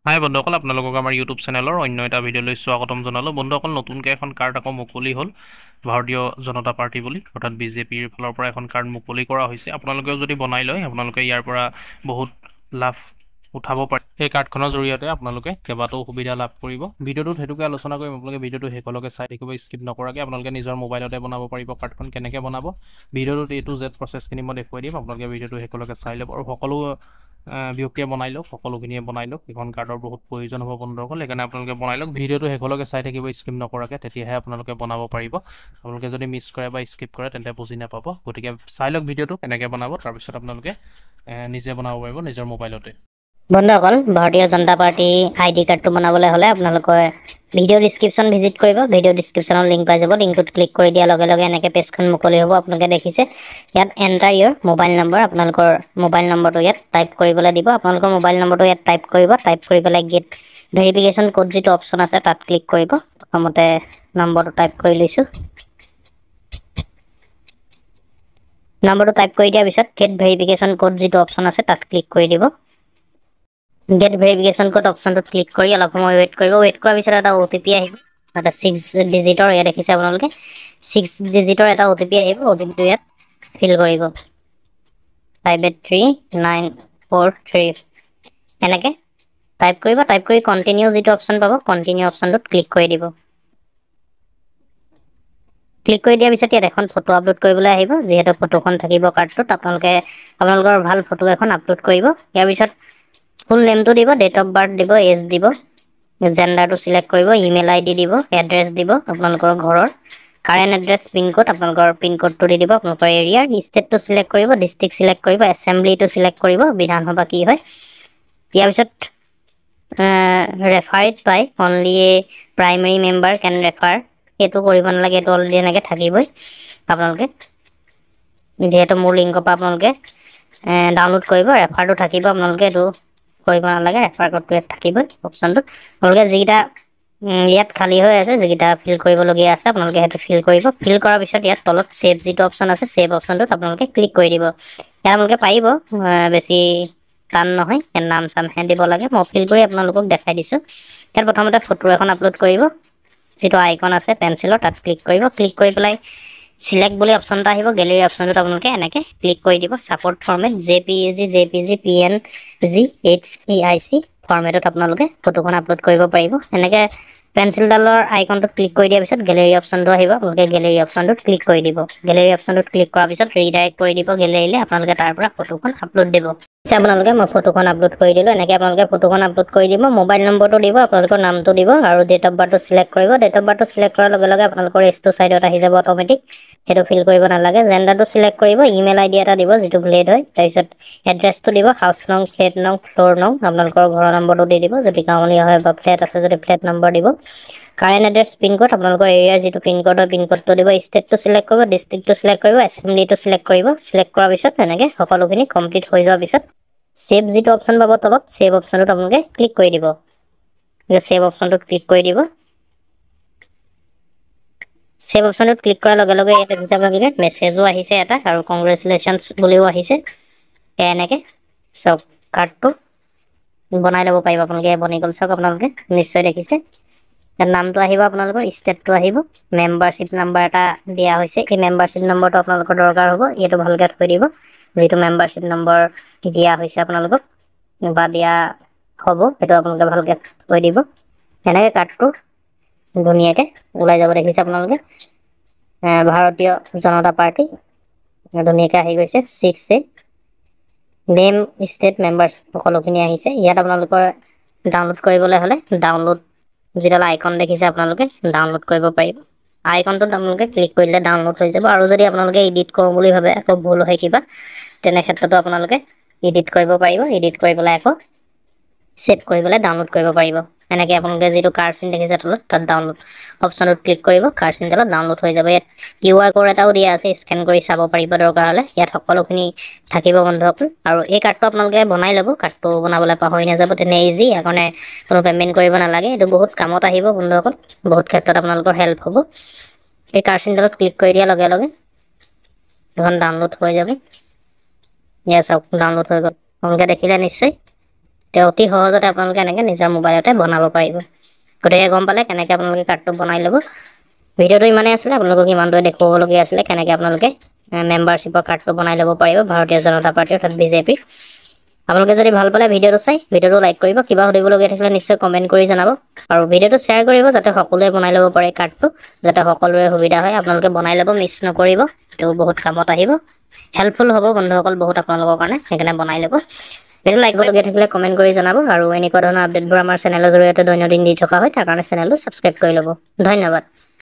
হাই বন্ধুসকল, আপোনালোকক আমাৰ ইউটিউব চেনেলৰ অন্য এটা ভিডিঅ'লৈ স্বাগতম জনালোঁ। বন্ধুসকল, নতুনকৈ এখন কাৰ্ড আকৌ মুকলি হ'ল ভাৰতীয় জনতা পাৰ্টি বুলি, অৰ্থাৎ বিজেপিৰ ফালৰ পৰা এখন কাৰ্ড মুকলি কৰা হৈছে। আপোনালোকেও যদি বনাই লয়, আপোনালোকে ইয়াৰ পৰা বহুত লাভ উঠাব পাৰে। এই কাৰ্ডখনৰ জৰিয়তে আপোনালোকে কেইবাটাও সুবিধা লাভ কৰিব। ভিডিঅ'টোত সেইটোকে আলোচনা কৰিম। আপোনালোকে ভিডিঅ'টো শেষলৈকে চাই থাকিব, স্কিপ নকৰাকৈ। আপোনালোকে নিজৰ মোবাইলতে বনাব পাৰিব কাৰ্ডখন। কেনেকৈ বনাব ভিডিঅ'টোত A to Z প্ৰচেছখিনি মই দেখুৱাই দিম। আপোনালোকে ভিডিঅ'টো শেষলৈকে চাই ল'ব আৰু সকলো ব্যক্তিয়ে বনাই লওক, সকলোখিনিয়ে বনাই লওক। এইখন কাৰ্ডৰ বহুত প্ৰয়োজন হ'ব বন্ধুসকল, সেইকাৰণে আপোনালোকে বনাই লওক। ভিডিঅ'টো শেষলৈকে চাই থাকিব, স্কিপ নকৰাকৈ, তেতিয়াহে আপোনালোকে বনাব পাৰিব। আপোনালোকে যদি মিছ কৰে বা স্কিপ কৰে তেন্তে বুজি নাপাব। গতিকে চাই লওক ভিডিঅ'টো কেনেকৈ বনাব, তাৰপিছত আপোনালোকে নিজে বনাব পাৰিব নিজৰ মোবাইলতে। বন্ধুসকল, ভাৰতীয় জনতা পাৰ্টি ID কাৰ্ডটো বনাবলৈ হ'লে আপোনালোকে ভিডিঅ' ডিছক্ৰিপশ্যন ভিজিট কৰিব। ভিডিঅ' ডিছক্ৰিপশ্যনৰ লিংক পাই যাব। লিংকটোত ক্লিক কৰি দিয়াৰ লগে লগে এনেকৈ পেজখন মুকলি হ'ব। আপোনালোকে দেখিছে ইয়াত এণ্টাৰ ইয়ৰ মোবাইল নম্বৰ, আপোনালোকৰ মোবাইল নম্বৰটো ইয়াত টাইপ কৰিবলৈ দিব। আপোনালোকৰ মোবাইল নম্বৰটো ইয়াত টাইপ কৰিব। টাইপ কৰি পেলাই গেট ভেৰিফিকেশ্যন কোড যিটো অপশ্যন আছে তাত ক্লিক কৰিব। প্ৰথমতে নম্বৰটো টাইপ কৰি লৈছোঁ। নম্বৰটো টাইপ কৰি দিয়াৰ পিছত গেট ভেৰিফিকেশ্যন কোড যিটো অপশ্যন আছে তাত ক্লিক কৰি দিব। গেট ভেৰিফিকেশ্যন কোড অপশ্যনটোত ক্লিক কৰি অলপ সময় ৱেইট কৰিব। ৱেইট কৰাৰ পিছত এটা OTP আহিব, এটা 6 ডিজিটৰ। ইয়াত দেখিছে আপোনালোকে 6 ডিজিটৰ এটা OTP আহিব। OTPটো ইয়াত ফিল কৰিব, 583943 এনেকৈ টাইপ কৰিব। টাইপ কৰি কণ্টিনিউ যিটো অপশ্যন পাব, কণ্টিনিউ অপশ্যনটোত ক্লিক কৰি দিব। ক্লিক কৰি দিয়াৰ পিছত ইয়াত এখন ফটো আপলোড কৰিবলৈ আহিব। যিহেতু ফটোখন থাকিব কাৰ্ডটোত, আপোনালোকৰ ভাল ফটো এখন আপলোড কৰিব। ইয়াৰ পিছত ফুল নেমটো দিব, ডেট অফ বাৰ্থ দিব, এজ দিব, জেণ্ডাৰটো চিলেক্ট কৰিব, ইমেইল ID দিব, এড্ৰেছ দিব, আপোনালোকৰ ঘৰৰ কাৰেণ্ট এড্ৰেছ, পিনক'ড, আপোনালোকৰ পিনক'ডটো দি দিব, আপোনালোকৰ এৰিয়াৰ ষ্টেটটো চিলেক্ট কৰিব, ডিষ্ট্ৰিক্ট চিলেক্ট কৰিব, এছেম্বলিটো চিলেক্ট কৰিব, বিধানসভা কি হয়। ইয়াৰ পিছত referred by only a primary member can refer, এইটো কৰিব নালাগে, এইটো অলৰেডি এনেকৈ থাকিবই। আপোনালোকে যিহেতু মোৰ লিংকৰ পৰা আপোনালোকে ডাউনলোড কৰিব, ৰেফাৰটো থাকিব, আপোনালোকে এইটো কৰিব নালাগে। ৰেফাৰ কোডটো ইয়াত থাকিবই অপশ্যনটোত। আপোনালোকে যিকেইটা ইয়াত খালী হৈ আছে, যিকেইটা ফিল কৰিবলগীয়া আছে, আপোনালোকে সেইটো ফিল কৰিব। ফিল কৰাৰ পিছত ইয়াত তলত ছেভ যিটো অপশ্যন আছে, ছেভ অপশ্যনটোত আপোনালোকে ক্লিক কৰি দিব। ইয়াত আপোনালোকে পাৰিব, বেছি টান নহয়। ইয়াত নাম চামহে দিব লাগে। মই ফিল কৰি আপোনালোকক দেখাই দিছোঁ। ইয়াত প্ৰথমতে ফটো এখন আপলোড কৰিব। যিটো আইকন আছে পেঞ্চিলৰ তাত ক্লিক কৰিব। ক্লিক কৰি পেলাই চিলেক্ট বুলি অপশ্যন এটা আহিব। গেলেৰী অপশ্যনটোত আপোনালোকে এনেকৈ ক্লিক কৰি দিব। Support format JPEG PNG HEIC ফৰ্মেটত আপোনালোকে ফটোখন আপলোড কৰিব পাৰিব। এনেকৈ পেঞ্চিলডালৰ আইকনটোত ক্লিক কৰি দিয়াৰ পিছত গেলেৰী অপশ্যনটো আহিব। আপোনালোকে গেলেৰী অপশ্যনটোত ক্লিক কৰি দিব। গেলেৰী অপশ্যনটোত ক্লিক কৰাৰ পিছত ৰিডাইৰেক্ট কৰি দিব গেলেৰীলৈ। আপোনালোকে তাৰ পৰা ফটোখন আপলোড দিব। আপোনালোকে মই ফটোখন আপলোড কৰি দিলোঁ। এনেকৈ আপোনালোকে ফটোখন আপলোড কৰি দিব। মোবাইল নম্বৰটো দিব, আপোনালোকৰ নামটো দিব আৰু ডেট অফ বাৰ্থটো চিলেক্ট কৰিব। ডেট অফ বাৰ্থটো চিলেক্ট কৰাৰ লগে লগে আপোনালোকৰ এজটো ছাইডত আহি যাব অট'মেটিক, সেইটো ফিল কৰিব নালাগে। জেণ্ডাৰটো চিলেক্ট কৰিব, ইমেইল ID এটা দিব যিটো ভেলিড হয়। তাৰপিছত এড্ৰেছটো দিব, হাউচ নং, ফ্লেট নং, ফ্ল'ৰ নং, আপোনালোকৰ ঘৰৰ নম্বৰটো দি দিব যদি গাঁৱলীয়া হয়, বা ফ্লেট আছে যদি ফ্লেট নম্বৰ দিব। কাৰেণ্ট এড্ৰেছ, পিনক'ড, আপোনালোকৰ এৰিয়াৰ যিটো পিনক'ড হয় পিনক'ডটো দিব। ষ্টেটটো চিলেক্ট কৰিব, ডিষ্ট্ৰিক্টটো চিলেক্ট কৰিব, এছেম্বলিটো চিলেক্ট কৰিব। চিলেক্ট কৰাৰ পিছত এনেকৈ সকলোখিনি কমপ্লিট হৈ যোৱাৰ পিছত ছেভ যিটো অপশ্যন পাব তলত, ছেভ অপশ্যনটোত আপোনালোকে ক্লিক কৰি দিব। ছেভ অপশ্যনটোত ক্লিক কৰি দিব। ছেভ অপশ্যনটোত ক্লিক কৰাৰ লগে লগে ইয়াত দেখিছে আপোনালোকে মেছেজো আহিছে এটা, আৰু কংগ্ৰেচুলেশ্যনছ বুলিও আহিছে। এনেকৈ চাওক, কাৰ্ডটো বনাই ল'ব পাৰিব আপোনালোকে। বনি গ'ল চাওক, আপোনালোকে নিশ্চয় দেখিছে। ইয়াত নামটো আহিব, আপোনালোকৰ ষ্টেটটো আহিব, মেম্বাৰশ্বিপ নাম্বাৰ এটা দিয়া হৈছে। এই মেম্বাৰশ্বিপ নম্বৰটো আপোনালোকৰ দৰকাৰ হ'ব। এইটো ভালকৈ থৈ দিব, যিটো মেম্বাৰশ্বিপ নম্বৰ দিয়া হৈছে আপোনালোকক বা দিয়া হ'ব, সেইটো আপোনালোকে ভালকৈ থৈ দিব। এনেকৈ কাৰ্ডটো ধুনীয়াকৈ ওলাই যাব। দেখিছে আপোনালোকে ভাৰতীয় জনতা পাৰ্টি ধুনীয়াকৈ আহি গৈছে। 6A নেম, ষ্টেট, মেম্বাৰ্ছ সকলোখিনি আহিছে। ইয়াত আপোনালোকৰ ডাউনলোড কৰিবলৈ হ'লে ডাউনলোড যিডাল আইকন দেখিছে আপোনালোকে ডাউনলোড কৰিব পাৰিব। আইকনটোত আপোনালোকে ক্লিক কৰিলে ডাউনলোড হৈ যাব। আৰু যদি আপোনালোকে এডিট কৰোঁ বুলি ভাবে, আকৌ ভুল হয় কিবা, তেনে ক্ষেত্ৰতো আপোনালোকে এডিট কৰিব পাৰিব। এডিট কৰি পেলাই আকৌ ছেভ কৰি পেলাই ডাউনলোড কৰিব পাৰিব। এনেকৈ আপোনালোকে যিটো কাৰ চিন দেখিছে তলত, তাত ডাউনলোড অপশ্যনটোত ক্লিক কৰিব। কাৰ চিনডালত ডাউনলোড হৈ যাব। ইয়াত QR কোড এটাও দিয়া আছে, স্কেন কৰি চাব পাৰিব দৰকাৰ হ'লে। ইয়াত সকলোখিনি থাকিব বন্ধুসকল। আৰু এই কাৰ্ডটো আপোনালোকে বনাই ল'ব। কাৰ্ডটো বনাবলৈ পাহৰি নাযাব। তেনে ইজি, সেইকাৰণে কোনো পে'মেণ্ট কৰিব নালাগে। এইটো বহুত কামত আহিব বন্ধুসকল, বহুত ক্ষেত্ৰত আপোনালোকৰ হেল্প হ'ব। এই কাৰ চিনডালত ক্লিক কৰি দিয়াৰ লগে লগে এখন ডাউনলোড হৈ যাব। ইয়াত চাওক, ডাউনলোড হৈ গ'ল। আপোনালোকে দেখিলে নিশ্চয়। তেওঁ অতি সহজতে আপোনালোকে এনেকৈ নিজৰ মোবাইলতে বনাব পাৰিব গতিকে গম পালে কেনেকৈ আপোনালোকে কাৰ্ডটো বনাই ল'ব ভিডিঅ'টো ইমানেই আছিলে আপোনালোকক ইমানটোৱে দেখুৱাবলগীয়া আছিলে কেনেকৈ আপোনালোকে মেম্বাৰশ্বিপৰ কাৰ্ডটো বনাই ল'ব পাৰিব ভাৰতীয় জনতা পাৰ্টি অৰ্থাৎ বিজেপিৰ আপোনালোকে যদি ভাল পালে ভিডিঅ'টো লাইক কৰিব কিবা সুধিবলগীয়া থাকিলে নিশ্চয় কমেণ্ট কৰি জনাব আৰু ভিডিঅ'টো শ্বেয়াৰ কৰিব যাতে সকলোৱে বনাই ল'ব পাৰে কাৰ্ডটো যাতে সকলোৰে সুবিধা হয় আপোনালোকে বনাই ল'ব মিছ নকৰিব এইটো বহুত কামত আহিব হেল্পফুল হ'ব বন্ধুসকল বহুত আপোনালোকৰ কাৰণে সেইকাৰণে বনাই ল'ব ভিডিঅ' লাইক কৰিবলগীয়া থাকিলে কমেণ্ট কৰি জনাব আৰু এনেকুৱা ধৰণৰ আপডেটবোৰ আমাৰ চেনেলৰ জৰিয়তে দৈনন্দিন দি থকা হয় তাৰ কাৰণে চেনেলটো ছাবস্ক্ৰাইব কৰি ল'ব ধন্যবাদ